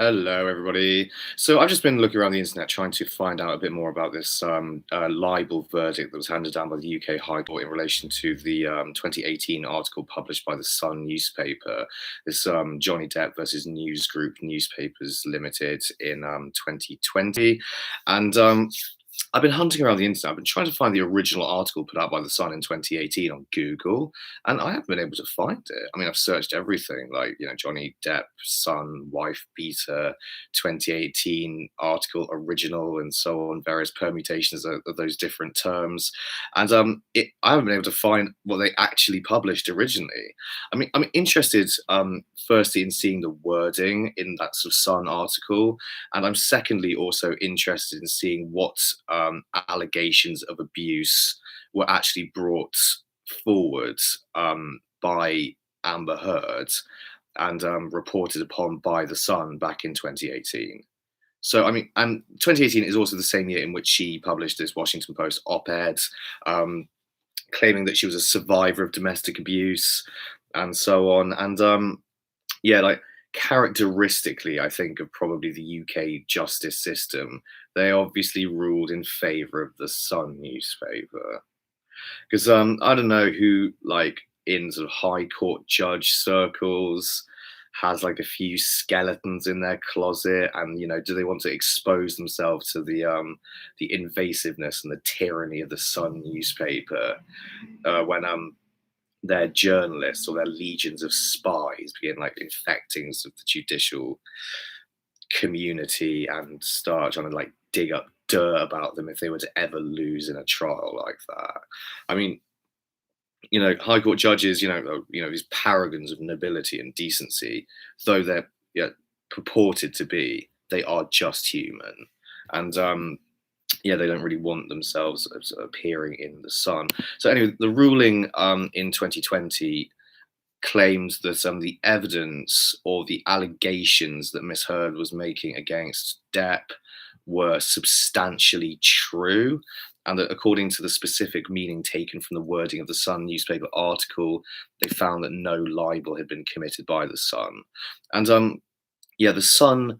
Hello, everybody. So I've just been looking around the internet trying to find out a bit more about this libel verdict that was handed down by the UK High Court in relation to the 2018 article published by the Sun newspaper. This Johnny Depp versus News Group Newspapers Limited in 2020, and I've been hunting around the internet. I've been trying to find the original article put out by The Sun in 2018 on Google, and I haven't been able to find it. I mean, I've searched everything, like, Johnny Depp, Sun, wife beater, 2018 article, original, and so on, various permutations of those different terms. And I haven't been able to find what they actually published originally. I mean, I'm interested, firstly, in seeing the wording in that sort of Sun article, and I'm secondly also interested in seeing what allegations of abuse were actually brought forward by Amber Heard and reported upon by The Sun back in 2018. So, I mean, and 2018 is also the same year in which she published this Washington Post op-ed um, claiming that she was a survivor of domestic abuse and so on. And yeah, like characteristically, I think of probably the UK justice system, they obviously ruled in favour of the Sun newspaper. Because I don't know who, like, in sort of high court judge circles has like a few skeletons in their closet, and do they want to expose themselves to the invasiveness and the tyranny of the Sun newspaper when their journalists or their legions of spies begin like infecting sort of the judicial community and start trying to like dig up dirt about them if they were to ever lose in a trial like that. I mean, high court judges, these paragons of nobility and decency, though they're purported to be, they are just human, and yeah, they don't really want themselves appearing in the Sun. So anyway, the ruling in 2020 claims that the evidence or the allegations that Miss Heard was making against Depp were substantially true, and that according to the specific meaning taken from the wording of the Sun newspaper article, they found that no libel had been committed by the Sun. And yeah, the Sun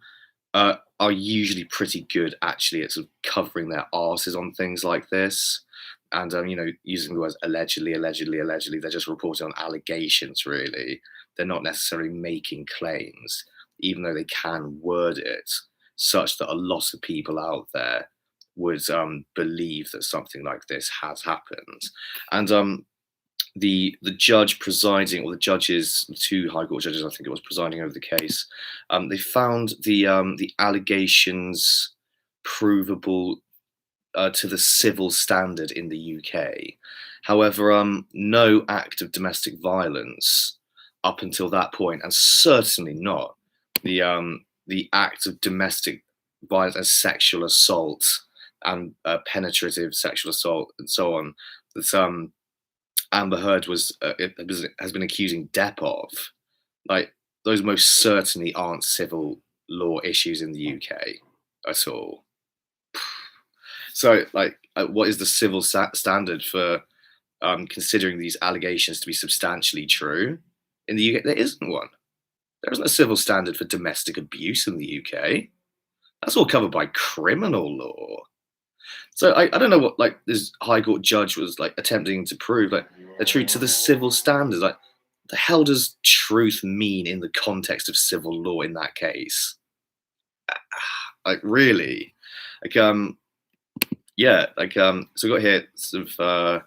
are usually pretty good actually at sort of covering their arses on things like this. And using the words allegedly, allegedly, allegedly, they're just reporting on allegations, really. They're not necessarily making claims, even though they can word it such that a lot of people out there would believe that something like this has happened. And the judge presiding, or the judges, the two high court judges, I think it was, presiding over the case, they found the allegations provable to the civil standard in the UK. However, no act of domestic violence up until that point, and certainly not the act of domestic violence and sexual assault and penetrative sexual assault and so on, that Amber Heard has been accusing Depp of. Like, those most certainly aren't civil law issues in the UK at all. So, like, what is the civil standard for considering these allegations to be substantially true in the UK? There isn't one. There isn't a civil standard for domestic abuse in the UK. That's all covered by criminal law. So I don't know what like this high court judge was like attempting to prove. Like, they're true to the civil standards. Like, the hell does truth mean in the context of civil law in that case? Like, really? Like yeah, like so we got here sort of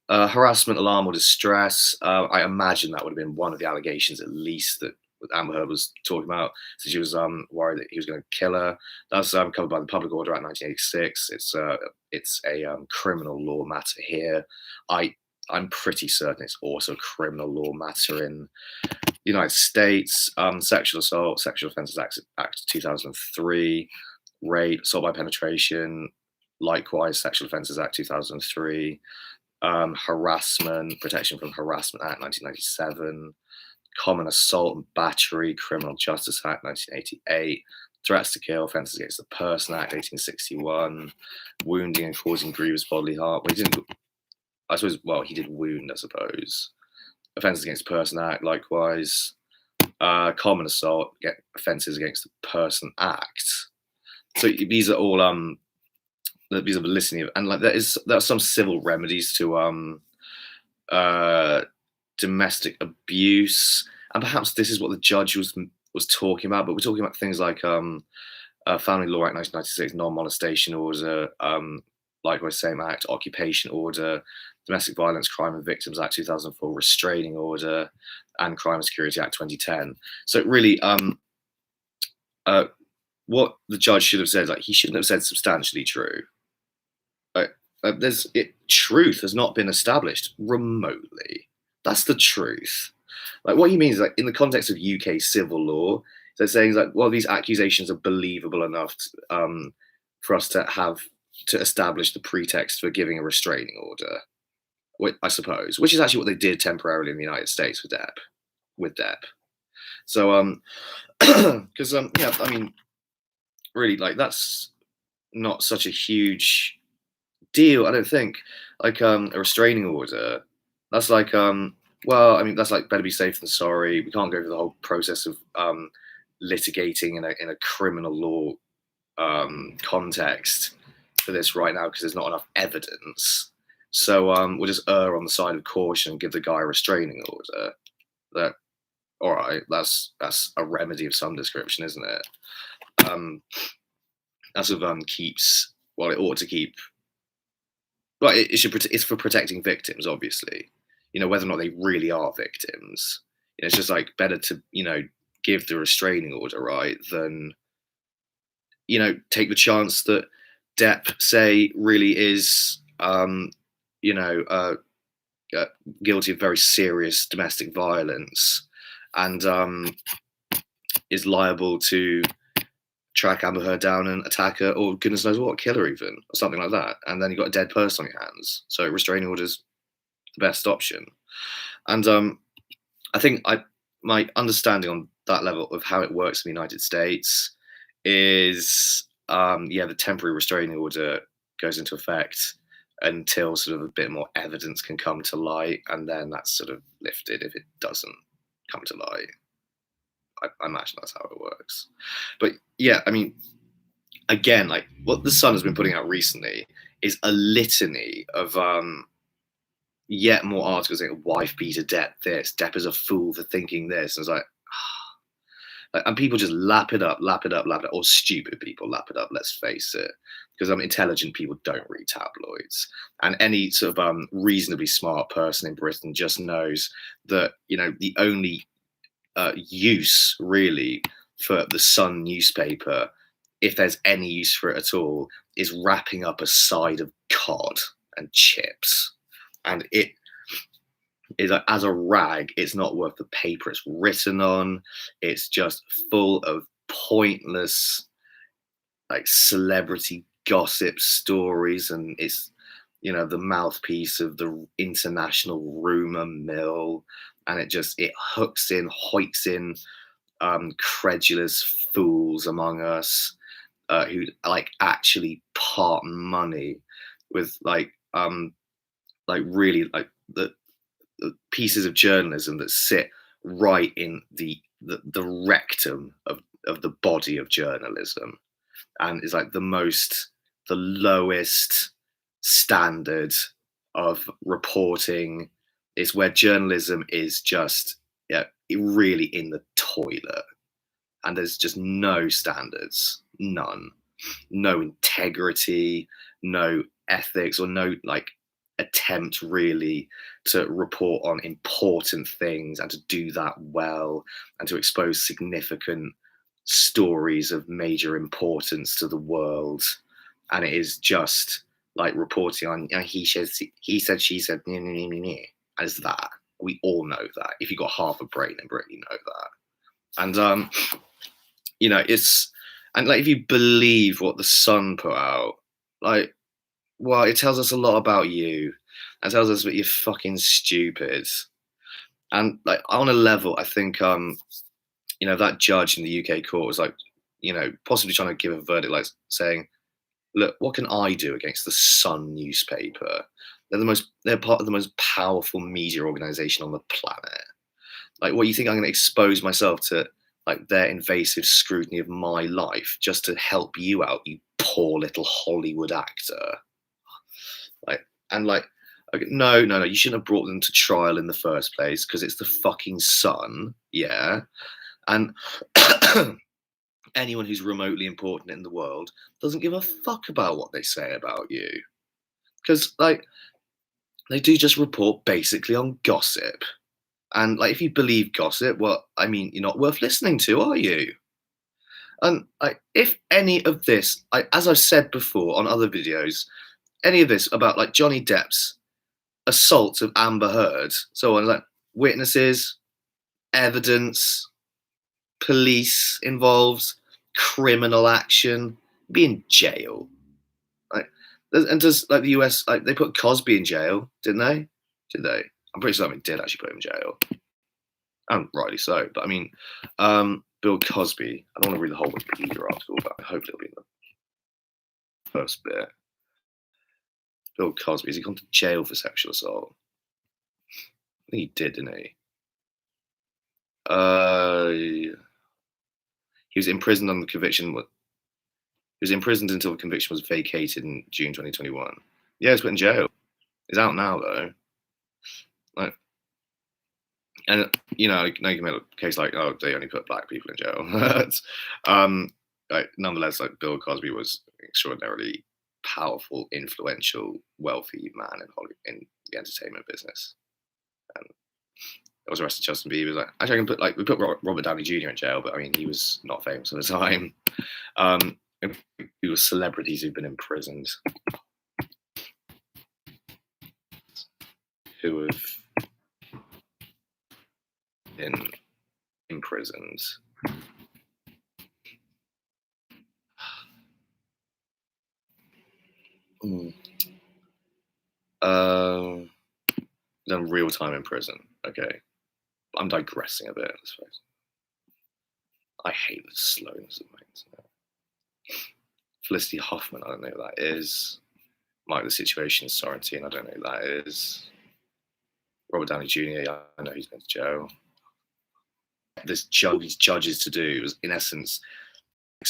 harassment, alarm, or distress. I imagine that would have been one of the allegations, at least, that Amber Heard was talking about. So she was worried that he was going to kill her. That's covered by the Public Order Act 1986. It's a criminal law matter here. I'm pretty certain it's also a criminal law matter in the United States. Sexual assault, Sexual Offences Act 2003, rape, assault by penetration, likewise Sexual Offences Act 2003, harassment, Protection from Harassment Act 1997, Common Assault and Battery, Criminal Justice Act 1988, Threats to Kill, Offences Against the Person Act 1861, Wounding and Causing Grievous Bodily Harm. Well, he didn't, I suppose, well, he did wound, I suppose. Offences Against the Person Act, likewise. common assault, offences against the person act. So these are all these are the listening of, and like there are some civil remedies to uh domestic abuse, and perhaps this is what the judge was talking about. But we're talking about things like Family Law Act 1996, non-molestation order, likewise same act, occupation order, Domestic Violence Crime and Victims Act 2004, restraining order, and Crime and Security Act 2010. So really, uh, what the judge should have said, like he shouldn't have said substantially true. Like, truth has not been established remotely. That's the truth. Like what he means, like in the context of UK civil law, so saying like, well, these accusations are believable enough for us to have to establish the pretext for giving a restraining order. I suppose, which is actually what they did temporarily in the United States with Depp. With Depp. So, because yeah, I mean, really, like that's not such a huge deal, I don't think. Like a restraining order, that's like well, I mean, that's like better be safe than sorry. We can't go through the whole process of litigating in a criminal law context for this right now because there's not enough evidence. So we'll just err on the side of caution and give the guy a restraining order. That all right? That's a remedy of some description, isn't it? That sort of keeps. Well, it ought to keep. Well, it should. It's for protecting victims, obviously. You know whether or not they really are victims. You know, it's just like better to give the restraining order, right, than take the chance that Depp, say, really is you know, guilty of very serious domestic violence and is liable to track Amber Heard down and attack her, or goodness knows what, kill her even, or something like that. And then you've got a dead person on your hands. So restraining order's the best option. And I think my understanding on that level of how it works in the United States is, the temporary restraining order goes into effect until sort of a bit more evidence can come to light, and then that's sort of lifted if it doesn't come to light. I imagine that's how it works. But yeah, I mean, again, like what the Sun has been putting out recently is a litany of yet more articles saying wife beater Depp this, Depp is a fool for thinking this. And it's like, and people just lap it up, or stupid people lap it up, let's face it. Because intelligent people don't read tabloids. And any sort of reasonably smart person in Britain just knows that, the only use really for the Sun newspaper, if there's any use for it at all, is wrapping up a side of cod and chips. And it is like, as a rag, it's not worth the paper it's written on. It's just full of pointless, like celebrity gossip stories, and it's the mouthpiece of the international rumor mill, and it hoiks in credulous fools among us who like actually part money with really like the pieces of journalism that sit right in the rectum of the body of journalism, and is like the lowest standard of reporting. It's where journalism is just really in the toilet, and there's just no standards, none, no integrity, no ethics, or no attempt really to report on important things and to do that well and to expose significant stories of major importance to the world. And it is just like reporting on he said, she said, as that. We all know that. If you've got half a brain in Britain, you know that. And it's, and like if you believe what the Sun put out, like, well, it tells us a lot about you. It tells us that you're fucking stupid. And like on a level, I think that judge in the UK court was like, possibly trying to give a verdict, like saying, look, what can I do against the Sun newspaper? They're part of the most powerful media organization on the planet. Like, what, you think I'm going to expose myself to like their invasive scrutiny of my life just to help you out, you poor little Hollywood actor? Like, and like, okay, no, no, no, you shouldn't have brought them to trial in the first place because it's the fucking Sun, yeah. And anyone who's remotely important in the world doesn't give a fuck about what they say about you because, like, they do just report basically on gossip. And like, if you believe gossip, well, I mean, you're not worth listening to, are you? And like, if any of this, as I've said before on other videos, any of this about like Johnny Depp's assault of Amber Heard, so on, like witnesses, evidence, police involved, criminal action, be in jail. Like, and does like the US, like they put Cosby in jail, didn't they? Did they? I'm pretty certain they did actually put him in jail, and rightly so. But I mean, Bill Cosby. I don't want to read the whole Wikipedia article, but hopefully it'll be in the first bit. Bill Cosby, has he gone to jail for sexual assault? I think he did, didn't he? He was imprisoned on the conviction. He was imprisoned until the conviction was vacated in June 2021. Yeah, he's put in jail. He's out now though. Like, and you know, now you can make a case like, oh, they only put black people in jail. Like, nonetheless, like Bill Cosby was extraordinarily powerful, influential, wealthy man in Hollywood, in the entertainment business. And I was arrested. Justin Bieber was like, actually, I can put like, we put Robert Downey Jr. in jail, but I mean, he was not famous at the time. He was celebrities who've been imprisoned, who have been imprisoned. Done real time in prison. Okay, I'm digressing a bit. I suppose. I hate the slowness of things. Felicity Huffman, I don't know who that is. Mike, the Situation, Sorrentine, I don't know who that is. Robert Downey Jr., I know he's been to jail. These judges to do was, in essence,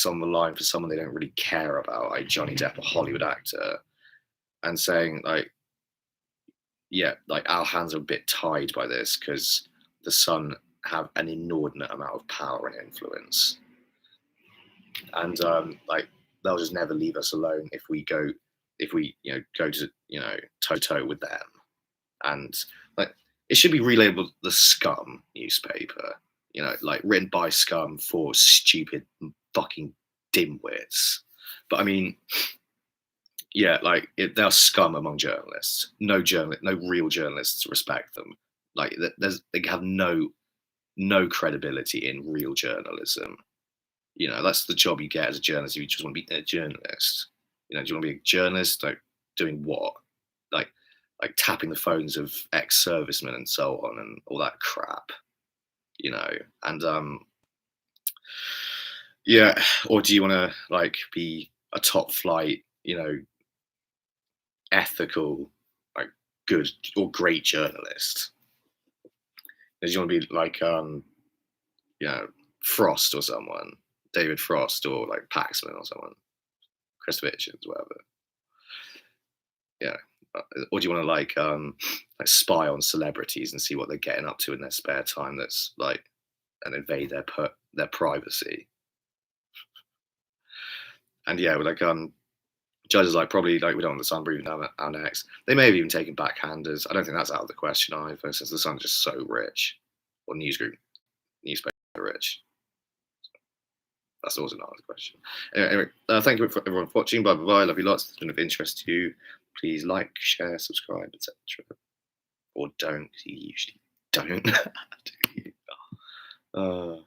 on the line for someone they don't really care about, like Johnny Depp, a Hollywood actor, and saying like, yeah, like our hands are a bit tied by this because the Sun have an inordinate amount of power and influence, and like they'll just never leave us alone if we go to toe to toe with them, and like it should be relabeled the Scum newspaper, like written by scum for stupid fucking dimwits. But I mean, yeah, like they're scum among journalists. No real journalists respect them. Like they have no credibility in real journalism. That's the job you get as a journalist. You just want to be a journalist. Do you want to be a journalist? Like doing what? Like tapping the phones of ex-servicemen and so on and all that crap. And yeah, or do you want to like be a top flight, ethical, like good or great journalist? Do you want to be like Frost or someone, David Frost, or like Paxman or someone, Christopher Hitchens, whatever? Yeah. Or do you want to like spy on celebrities and see what they're getting up to in their spare time? That's like, and invade their privacy. And yeah, like judges like probably like we don't want the Sun breathing down our necks. They may have even taken backhanders. I don't think that's out of the question either, since the Sun's just so rich, or newspaper rich. That's also not out of the question. Anyway, thank you for everyone for watching. Bye bye. Love you lots. If it's been of interest to you, please like, share, subscribe, etc. Or don't. You usually don't. Do you?